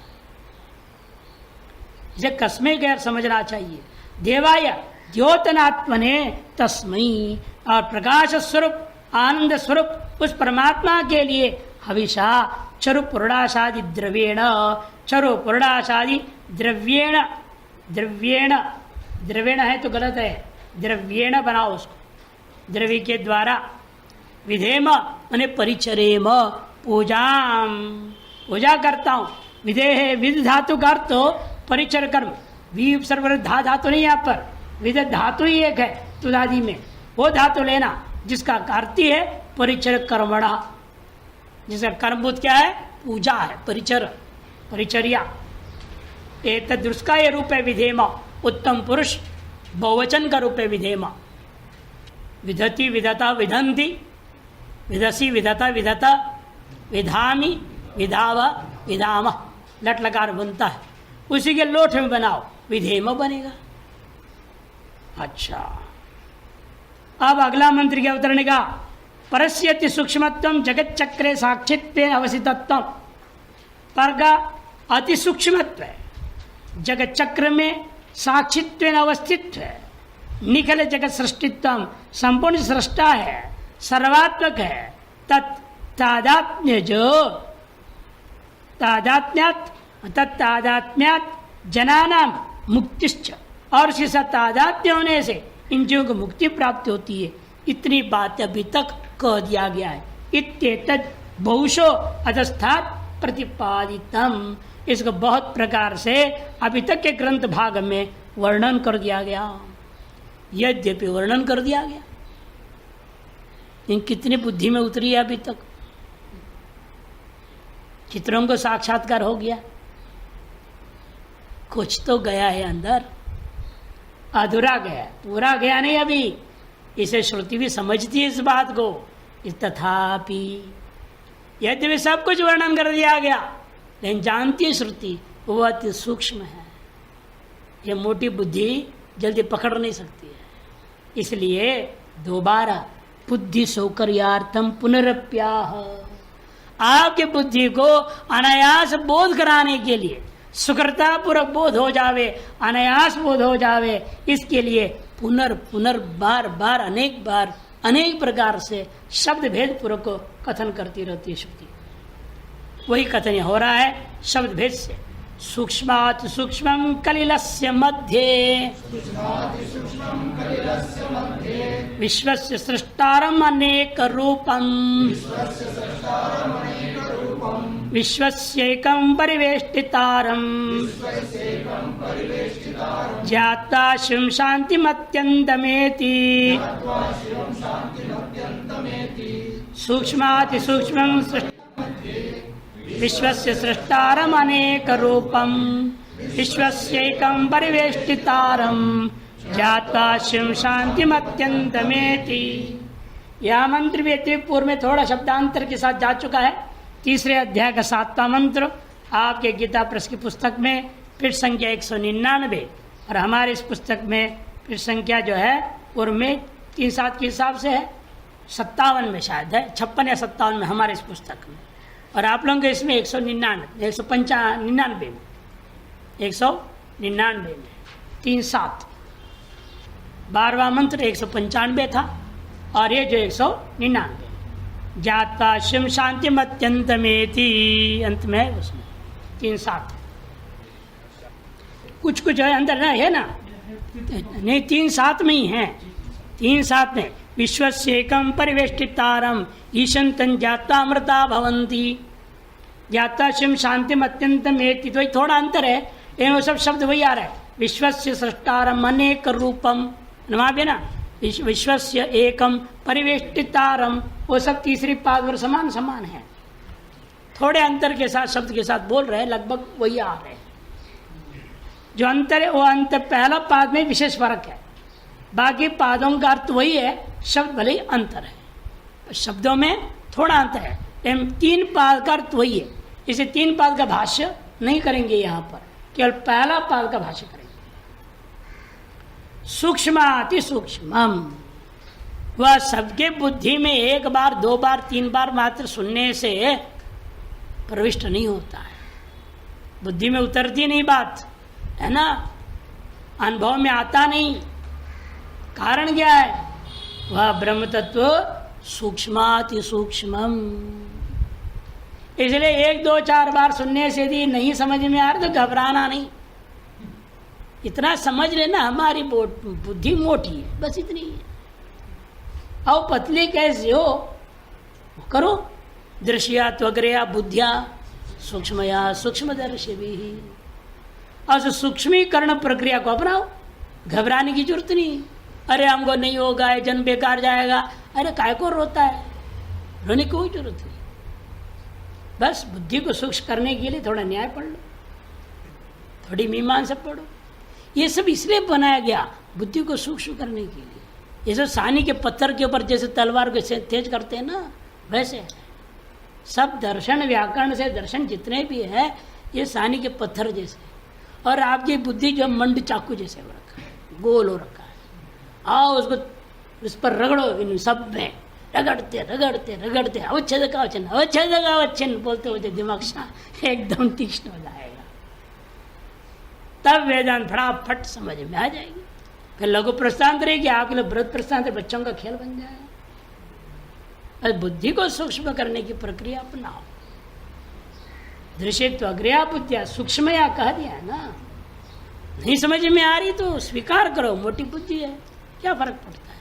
इसे कस्मे गैर समझना चाहिए। देवाय द्योतनात्मने तस्मई, और प्रकाश स्वरूप आनंद स्वरूप उस परमात्मा के लिए हविषा चरु पुरुषादि द्रव्येण, चरु पुरुषादि द्रव्येण, द्रव्येण द्रव्येण है तो गलत है, द्रव्येण बनाओ उसको, द्रव्य के द्वारा, विधेम माने परिचरेम, पूजाम पूजा करता हूँ। विधेय विध धातु का अर्थ तो परिचर कर्म, वी सर्वर धा धातु नहीं, यहाँ पर विध धातु ही एक है तुदादि में, वो धातु लेना जिसका अर्थ है परिचर कर्मणा, जिसका कर्मभूत क्या है, पूजा है, परिचर परिचर्या। उसका ये रूप है विधेम, उत्तम पुरुष बहुवचन का रूप है विधेम। विधति विधता विधंति, विधसी विधता विधता, विधामी विधाव विधाम, लट लकार बनता है, उसी के लोट में बनाओ, विधेम बनेगा। अच्छा, अब अगला मंत्र के अवतरण का, परस्यति सूक्ष्मत्वम जगत चक्रे साक्षित्व अवसितत्वम, पर का अति सूक्ष्मत्व है, जगत चक्र में साक्षित्व अवस्थित है, निखिल जगत सृष्टित्व, संपूर्ण सृष्टा है, सर्वात्मक है, तत्तादात्म्य जो तादात्म्यात् तत्तादात्म्यात् जनानाम मुक्तिश्च, और इसी तादात्म्य होने से इन जीवों को मुक्ति प्राप्त होती है। इतनी बात अभी तक कह दिया गया है। इत्येतद् बहुशो अधस्थात् प्रतिपादितम, इसको बहुत प्रकार से अभी तक के ग्रंथ भाग में वर्णन कर दिया गया। यद्यपि वर्णन कर दिया गया, इन कितनी बुद्धि में उतरी है अभी तक, चित्रों को साक्षात्कार हो गया, कुछ तो गया है अंदर, अधूरा गया, पूरा गया नहीं अभी। इसे श्रुति भी समझती है इस बात को। तथापि यद्यपि सब कुछ वर्णन कर दिया गया, लेकिन जानती है श्रुति वो अति सूक्ष्म है, ये मोटी बुद्धि जल्दी पकड़ नहीं सकती है। इसलिए दोबारा बुद्धि सौकर्यार्थम पुनरप्याह, आपके बुद्धि को अनायास बोध कराने के लिए, सुकृतापूर्वक बोध हो जावे, अनायास बोध हो जावे, इसके लिए पुनर् बार बार अनेक प्रकार से शब्द भेद पूर्वक कथन करती रहती है श्रुति। वही कथन हो रहा है शब्द भेद से। सूक्ष्मात् सूक्ष्मं कलिलस्य मध्ये विश्वस्य सृष्टारम् अनेक रूपम् विश्वस्यैकं परिवेष्टितारम् ज्ञात्वा शिवं शान्तिमत्यन्तमेति सूक्ष्माति सूक्ष्मं विश्वस्य सृष्टारम् अनेक रूपम् विश्वस्यैकं परिवेष्टितारम् ज्ञात्वा शिवं शान्तिमत्यन्तमेति। यह मंत्र भी पूर्व में थोड़ा शब्दांतर के साथ जा चुका है। तीसरे अध्याय का 7वां मंत्र आपके गीता प्रेस की पुस्तक में पृष्ठ संख्या 199, और हमारे इस पुस्तक में पृष्ठ संख्या जो है पूर्व में 3-7 के हिसाब से है, 57 में शायद है, 56 या 57 में हमारे इस पुस्तक में, और आप लोगों के इसमें 199 में 3-7 12वां मंत्र 195 था, और ये जो 199 ज्ञात्वा शिव शांतिमत्यंतमेति अंत में है, उसमें 3-7 कुछ है अंदर ना, है ना, नहीं 3-7 में ही है, 3-7 में विश्वस्येकं परिवेष्टितारम् ईशन्तं ज्ञात्वा अमृता भवन्ति ज्ञात्वा शिव शांतिमत्यंतमेति। तो थोड़ा अंतर है, लेकिन वो सब शब्द वही आ रहा है। विश्वस्य सृष्टारम् अनेक रूपम, ना विश्वस्य एकम परिवेष्टितारम, वो सब तीसरी पाद और समान है, थोड़े अंतर के साथ शब्द के साथ बोल रहे हैं, लगभग वही आ रहे हैं। जो अंतर है वो अंतर पहला पाद में विशेष फर्क है, बाकी पादों का अर्थ वही है, शब्द भले ही अंतर है, शब्दों में थोड़ा अंतर है, लेकिन 3 पाद का अर्थ वही है। इसे 3 पाद का भाष्य नहीं करेंगे यहाँ पर, केवल पहला पाद का भाष्य करेंगे। सूक्ष्माति सूक्ष्मम, वह सबके बुद्धि में 1 बार 2 बार 3 बार मात्र सुनने से प्रविष्ट नहीं होता है, बुद्धि में उतरती नहीं बात, है ना, अनुभव में आता नहीं। कारण क्या है? वह ब्रह्म तत्व सूक्ष्माति सूक्ष्मम। इसलिए 1 2 4 बार सुनने से यदि नहीं समझ में आ रहा तो घबराना नहीं, इतना समझ लेना हमारी बुद्धि मोटी है, बस इतनी है। और पतली कैसे हो करो, दृश्या त्वग्रया बुद्धिया सूक्ष्मया सूक्ष्मदर्शी भी। और सूक्ष्मीकरण प्रक्रिया को अपनाओ, घबराने की जरूरत नहीं। अरे हमको नहीं होगा, ये जन्म बेकार जाएगा, अरे काय को रोता है, रोने की कोई जरूरत नहीं। बस बुद्धि को सूक्ष्म करने के लिए थोड़ा न्याय पढ़ लो, थोड़ी मीमांसा पढ़ो। ये सब इसलिए बनाया गया, बुद्धि को सूक्ष्म करने के लिए। ये सब सानी के पत्थर के ऊपर जैसे तलवार को तेज करते हैं ना, वैसे है। सब दर्शन व्याकरण से दर्शन जितने भी है ये सानी के पत्थर जैसे, और आपकी बुद्धि जो मंड चाकू जैसे हो रखा है, गोल हो रखा है। आओ उसको उस पर रगड़ो, इन सब में रगड़ते रगड़ते रगड़ते अवच्छेद का अवच्छिन्न, अवच्छेद का अवच्छिन्न बोलते बोलते दिमाग एकदम तीक्ष्ण हो जाएगा। तब वेदांत फटाफट समझ में आ जाएगी। फिर लघु प्रस्थांत रहेगी, आपके लिए बृहद प्रस्थांत बच्चों का खेल बन जाएगा। बुद्धि को सूक्ष्म करने की प्रक्रिया अपनाओ। दृश्य तो अग्रया बुद्धिया सूक्ष्मया कह दिया है ना, नहीं समझ में आ रही तो स्वीकार करो, मोटी बुद्धि है, क्या फर्क पड़ता है।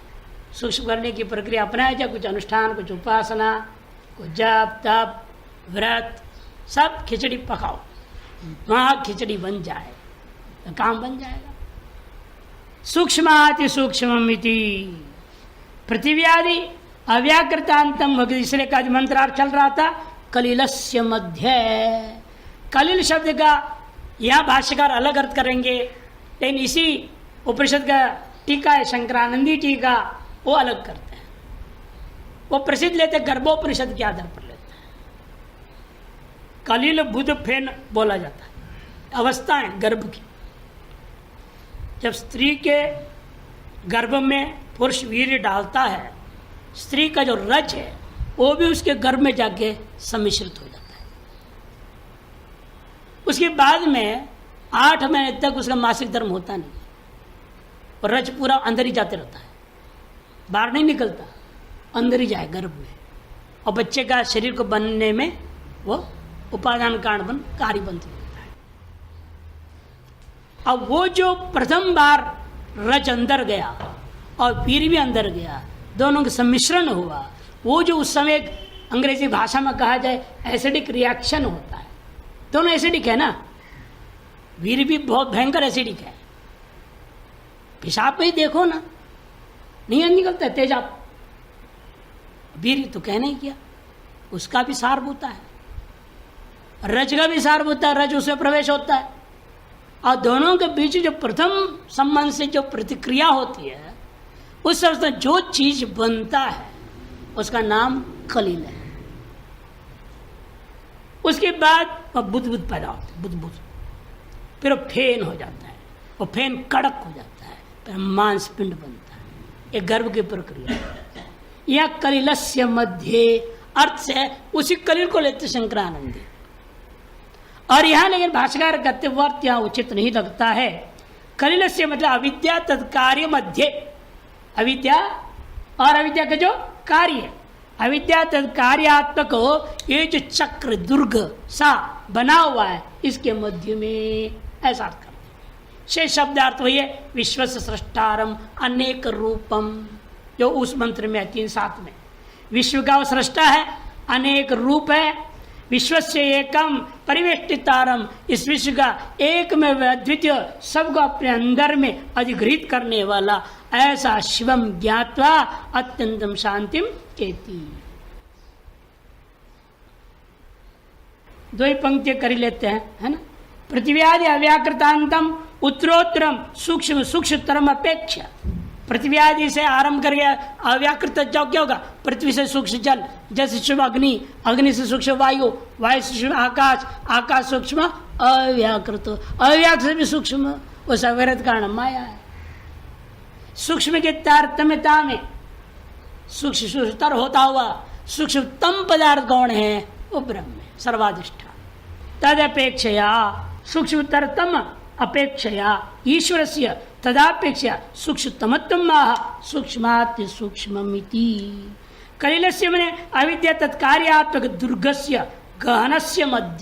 सूक्ष्म करने की प्रक्रिया अपनाया जाए, कुछ अनुष्ठान, कुछ उपासना, कुछ जप तप व्रत, सब खिचड़ी पकाओ, वहां खिचड़ी बन जाए तो काम बन जाएगा। सूक्ष्माति सूक्ष्ममिति पृथिव्यादि अव्याकृतांतम, इसलिए का मंत्रार्थ चल रहा था कलिलस्य मध्य। कलिल शब्द का यहाँ भाष्यकार अलग अर्थ करेंगे, लेकिन इसी उपनिषद का टीका है शंकरानंदी टीका, वो अलग करते हैं। वो प्रसिद्ध लेते गर्भोपनिषद के आधार पर लेते हैं। कलिल बुध फेन बोला जाता है, अवस्थाएं गर्भ की। जब स्त्री के गर्भ में पुरुष वीर्य डालता है, स्त्री का जो रज है वो भी उसके गर्भ में जाके सम्मिश्रित हो जाता है। उसके बाद में 8 महीने तक उसका मासिक धर्म होता नहीं, और रज पूरा अंदर ही जाते रहता है, बाहर नहीं निकलता, अंदर ही जाए गर्भ में, और बच्चे का शरीर को बनने में वो उपादान कारण बन कार्य बनते रहता है। अब वो जो प्रथम बार रज अंदर गया और वीर्य भी अंदर गया, दोनों का सम्मिश्रण हुआ, वो जो उस समय अंग्रेजी भाषा में कहा जाए एसिडिक रिएक्शन होता है। दोनों एसिडिक है ना, वीर्य भी बहुत भयंकर एसिडिक है। पेशाब में ही देखो ना, नहीं निकलता तेजाब, वीर्य तो कहना ही किया, उसका भी सारभूत है, रज का भी सारभूत है, रज उसमें प्रवेश होता है। और दोनों के बीच जो प्रथम संबंध से जो प्रतिक्रिया होती है, उस समय जो चीज बनता है उसका नाम कलिल है। उसके बाद बुद्ध पैदा होता है, बुद्ध फिर वो फेन हो जाता है, वो फेन कड़क हो जाता है, फिर मांस पिंड बनता है। ये गर्भ की प्रक्रिया है। यह कलिलस्य मध्य अर्थ से उसी कलिल को लेते शंकरानंदी। और यहां लेकिन भाष्यकार कहते वर्त यहां उचित नहीं लगता है। कलिलस्य मतलब अविद्या तत्कार्य मध्य, अविद्या और अविद्या का जो कार्य है, अविद्या तत्कार्यात्मक ये जो चक्र दुर्ग सा बना हुआ है, इसके मध्य में ऐसा अर्थ कर देंगे। शेष शब्दार्थ वही है विश्व सृष्टारम अनेक रूपम, जो उस मंत्र में है 3-7 में। विश्व का सृष्टा है, अनेक रूप है, विश्व से एकम परिवेष्टितारम, इस विश्व का एक में अद्वितीय, सबको अपने अंदर में अधिग्रहित करने वाला, ऐसा शिवम ज्ञात्वा अत्यंतम शांतिम चेती। 2 पंक्ति कर लेते हैं, है ना। पृथ्व्यादि अव्याकृतांतम उत्तरोत्तरम सूक्ष्म सूक्ष्मतरम अपेक्षा। पृथ्वी आदि से आरंभ करके अव्याकृत जाओ, क्या होगा? पृथ्वी से सूक्ष्म जल, जल से सूक्ष्म अग्नि, अग्नि से सूक्ष्म वायु, वायु से सूक्ष्म आकाश, आकाश सूक्ष्म अव्याकृत, अव्याकृत से भी सूक्ष्म उस अवैरत कारण माया है। सूक्ष्म के तारतम्यता में सूक्ष्म सूक्ष्मतर होता हुआ सूक्ष्मतम पदार्थ कौन है? वो ब्रह्म है, सर्वाधिष्ठान। तदपेक्षया सूक्ष्मतरतम अपेक्षया ईश्वरस्य तदापेक्षया सूक्ष्मतमत्वम् आह सूक्ष्माति सूक्ष्ममिति। कलिलस्य मने अविद्या तत्कार्यात्मक दुर्गस्य गहनस्य मध्य